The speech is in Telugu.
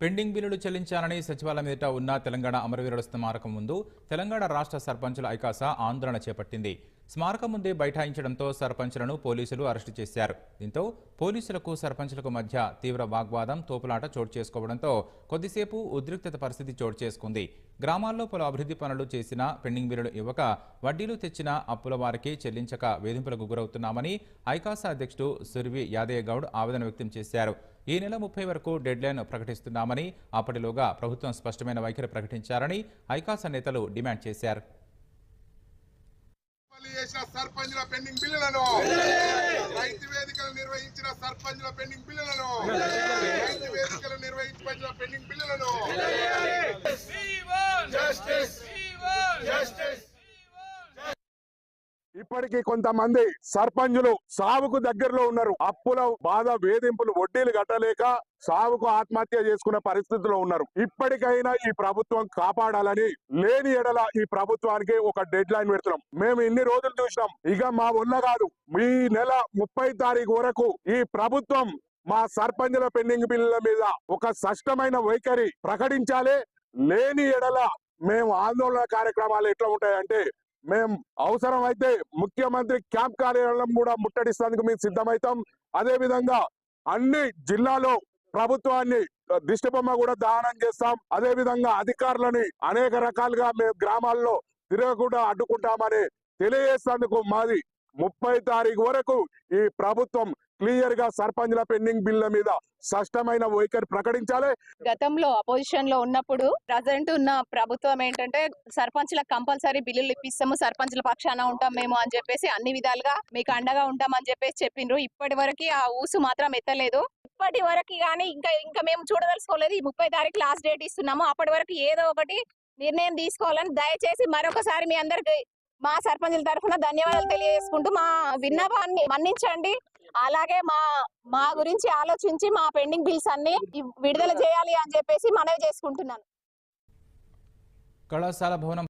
పెండింగ్ బిల్లులు చెల్లించాలని సచివాలయం ఎదుట ఉన్న తెలంగాణ అమరవీరుల స్మారకం ముందు తెలంగాణ రాష్ట్ర సర్పంచుల ఐకాస ఆందోళన చేపట్టింది. స్మారకం ముందే బైఠాయించడంతో సర్పంచులను పోలీసులు అరెస్టు చేశారు. దీంతో పోలీసులకు సర్పంచులకు మధ్య తీవ్ర వాగ్వాదం, తోపులాట చోటు చేసుకోవడంతో కొద్దిసేపు ఉద్రిక్తత పరిస్థితి చోటు చేసుకుంది. గ్రామాల్లో పలు అభివృద్ధి పనులు చేసినా పెండింగ్ బిల్లులు ఇవ్వక, వడ్డీలు తెచ్చిన అప్పుల వారికి చెల్లించక వేధింపులకు గురవుతున్నామని ఐకాస అధ్యక్షుడు సుర్వి యాదయ్య గౌడ్ ఆవేదన వ్యక్తం చేశారు. ఈ నెల 30 వరకు డెడ్లైన్ ప్రకటిస్తున్నామని, అప్పటిలోగా ప్రభుత్వం స్పష్టమైన వైఖరి ప్రకటించారని ఐకాస నేతలు డిమాండ్ చేశారు. సర్పంచుల పెండింగ్ బిల్లులను రైతు వేదికలు నిర్వహించిన సర్పంచుల పెండింగ్ బిల్లులను రైతు వేదికలు నిర్వహించిన పెండింగ్ బిల్లులను ఇప్పటికీ కొంతమంది సర్పంచులు సావుకు దగ్గరలో ఉన్నారు. అప్పుల బాధ, వేధింపులు, వడ్డీలు కట్టలేక సావుకు ఆత్మహత్య చేసుకునే పరిస్థితిలో ఉన్నారు. ఇప్పటికైనా ఈ ప్రభుత్వం కాపాడాలని, లేని ఎడల ఈ ప్రభుత్వానికి ఒక డెడ్ లైన్ పెడుతున్నాం. మేము ఇన్ని రోజులు చూసినాం, ఇక మా వల్ల కాదు. ఈ నెల 30 తారీఖు వరకు ఈ ప్రభుత్వం మా సర్పంచుల పెండింగ్ బిల్లుల మీద ఒక స్పష్టమైన వైఖరి ప్రకటించాలి. లేని ఎడల మేము ఆందోళన కార్యక్రమాలు ఎట్లా ఉంటాయంటే, మేము అవసరం అయితే ముఖ్యమంత్రి క్యాంప్ కార్యాలయం కూడా ముట్టడిస్తేందుకు మేము సిద్ధమవుతాం. అదే విధంగా అన్ని జిల్లాలో ప్రభుత్వాన్ని దిష్టిబొమ్మ కూడా దహనం చేస్తాం. అదే విధంగా అధికారులని అనేక రకాలుగా మేము గ్రామాల్లో తిరగకుండా అడ్డుకుంటామని తెలియజేసేందుకు మాది 30 తారీఖు వరకు ఈ ప్రభుత్వం క్లియర్ గా సర్పంచుల పెండింగ్ బిల్ల మీద స్పష్టమైన వైఖరి ప్రకటించాలి. గతంలో అపోజిషన్ లో ఉన్నప్పుడు ప్రజెంట్ ఉన్న ప్రభుత్వం ఏంటంటే సర్పంచులకు కంపల్సరీ బిల్లులు ఇప్పిస్తాము, సర్పంచుల పక్షాన ఉంటాం మేము అని చెప్పేసి అన్ని విధాలుగా మీకు అండగా ఉంటామని చెప్పేసి చెప్పిండ్రు. ఇప్పటి వరకు ఆ ఊసు మాత్రం ఎత్తలేదు. ఇప్పటి వరకు కానీ ఇంకా మేము చూడదలుచుకోలేదు. ఈ 30 తారీఖు లాస్ట్ డేట్ ఇస్తున్నాము. అప్పటి వరకు ఏదో ఒకటి నిర్ణయం తీసుకోవాలని దయచేసి మరొకసారి మీ అందరికి మా సర్పంచుల తరఫున ధన్యవాదాలు తెలియజేసుకుంటూ మా విన్నపాన్ని మన్నించండి. అలాగే మా గురించి ఆలోచించి మా పెండింగ్ బిల్స్ అన్ని విడుదల చేయాలి అని చెప్పేసి మనవి చేసుకుంటున్నాను. కళాశాల భవనం